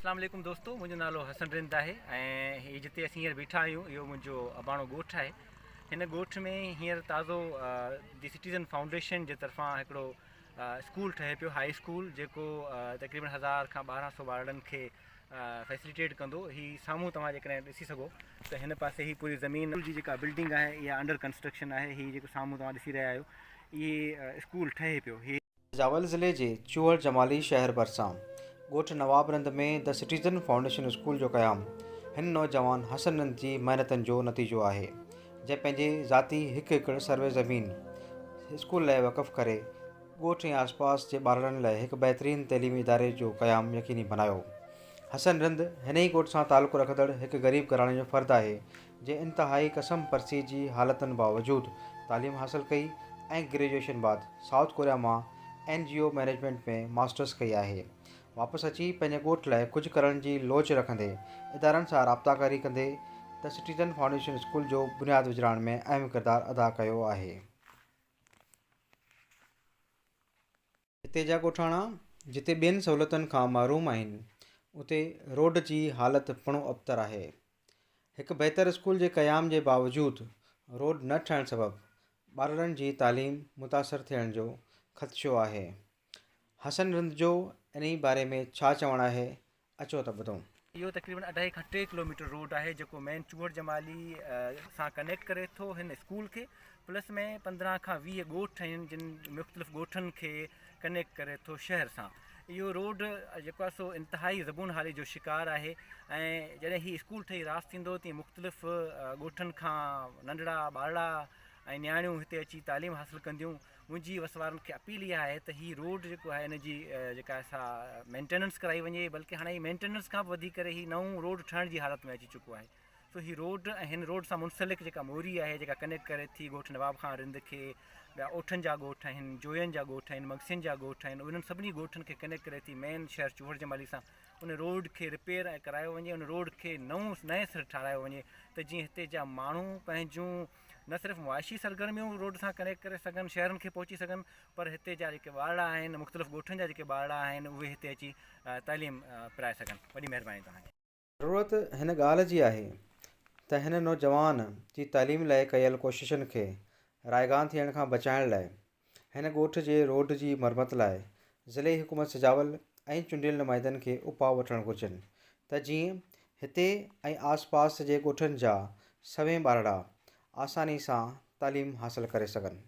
अस्सलाम वालेकुम दोस्तों, मुंहिंजो नालो हसन रिंद आहे ऐं हीअ जिते असीं हींअर बीठा आहियूं इहो मुंहिंजो अबाणो ॻोठु आहे। हिन ॻोठ में हींअर ताज़ो दी सिटीज़न फाउंडेशन जे तरफ़ां हिकिड़ो स्कूल ठहे पियो, हाई स्कूल, जेको तक़रीबन 1000 खां 1200 ॿारनि खे फैसिलिटेट कंदो। हीअ साम्हूं तव्हां जेकॾहिं ॾिसी सघो त हिन पासे ही पूरी ज़मीन जी जेका बिल्डिंग आहे इहा अंडर कंस्ट्रक्शन आहे। हीअ जेको साम्हूं तव्हां ॾिसी रहिया आहियो इहे स्कूल ठहे पियो। हीअ जावल ज़िले जे चूहड़ जमाली शहर भरिसां ॻोठ नवाबरंद में द सिटीज़न फाउंडेशन स्कूल जो क़याम हिन नौजवान हसन रंद जी महिनतनि जो नतीजो आहे, जंहिं पंहिंजे ज़ाती हिकु एकड़ सर्वे ज़मीन स्कूल लाइ वक़फ़ करे ॻोठ ऐं आसपास जे ॿारनि लाइ हिकु बहितरीनु तइलीमी इदारे जो क़याम यकीनी बनायो। हसन रंद हिन ई ॻोठ सां तालुक़ु रखंदड़ हिकु ग़रीब घराणे जो फ़र्दु आहे, जंहिं इंतिहाई कसम परसी जी हालतुनि बावजूदु तालीम हासिलु कई ऐं ग्रेजुएशन बाद साउथ कोरिया मां NGO मैनेजमेंट में मास्टर्स कई आहे। वापसि अची पंहिंजे ॻोठ लाइ कुझु करण जी लोच रखंदे इदारनि सां राब्ताकारी कंदे द सिटीज़न फाउंडेशन स्कूल जो बुनियादु विझाइण में अहम किरदारु अदा कयो आहे। हिते जा ॻोठाणा जिते ॿियनि सहूलियतुनि खां महरूम आहिनि, उते रोड जी हालति पिणु अबतर आहे। हिकु बहितर स्कूल जे क़याम जे बावजूदु रोड न ठहिण सबबु ॿारनि जी तालीम मुतासिर थियण जो ख़दशो आहे। हसन रंद जो इन बारे में छा चवणु आहे, अचो त ॿुधूं। इहो तक़रीबन 2.5 खां 3 किलोमीटर रोड आहे जेको मेन चूहड़ जमाली सां कनेक्ट करे थो हिन स्कूल खे। प्लस में 15 खां 20 ॻोठ आहिनि जिन मुख़्तलिफ़ ॻोठनि खे कनेक्ट करे थो शहर सां। इहो रोड जेको आहे सो इंतिहाई ज़बून हाली जो शिकार आहे ऐं जॾहिं हीउ स्कूल ठही रास थींदो तीअं मुख़्तलिफ़ ॻोठनि खां नंढड़ा ॿारड़ा ऐं नियाणियूं हिते अची तालीम हासिलु कंदियूं। मुंहिंजी वसवारनि खे अपील इहा आहे त हीअ रोड जेको आहे हिन जी जेका असां मेंटेनेंस कराई वञे, बल्कि हाणे ही मेंटेनेंस खां बि वधी करे ही नओं रोड ठहण जी हालत में अची चुको आहे। सो ही रोड ऐं हिन रोड सां मुंसलिक जेका मोरी आहे जेका कनेक्ट करे थी ॻोठ नवाब खां रिंद खे, ॿिया ओठनि जा ॻोठ आहिनि, जोयनि जा ॻोठ आहिनि, मगसियुनि जा ॻोठ आहिनि, उन्हनि सभिनी ॻोठनि खे कनेक्ट करे थी मेन शहर चूहड़ जमाली सां। उन रोड खे रिपेयर ऐं करायो वञे, उन रोड खे नए सिरे ठारायो वञे त जीअं हिते जा माण्हू पंहिंजूं न सिर्फ़ु मुआशी सरगर्मियूं रोड सां कनेक्ट करे सघनि, शहरनि खे पहुची सघनि, पर हिते जा जेके ॿारड़ा आहिनि, मुख़्तलिफ़ ॻोठनि जा जेके ॿारड़ा आहिनि, उहे हिते अची तालीम पिराए सघनि। वॾी महिरबानी तव्हांजी। ज़रूरत हिन ॻाल्हि जी आहे त हिन नौजवान जी तालीम लाइ कयल कोशिशुनि खे रायगान थियण खां बचाइण लाइ हिन ॻोठ जे रोड जी मरमत लाइ ज़िले हुकूमत सिजावल ऐं चूंडियल नुमाइंदनि खे उपाउ वठणु घुरिजनि त जीअं हिते ऐं आसपास जे ॻोठनि जा सवें ॿारड़ा आसानी सां तालीम हासिलु करे सघनि।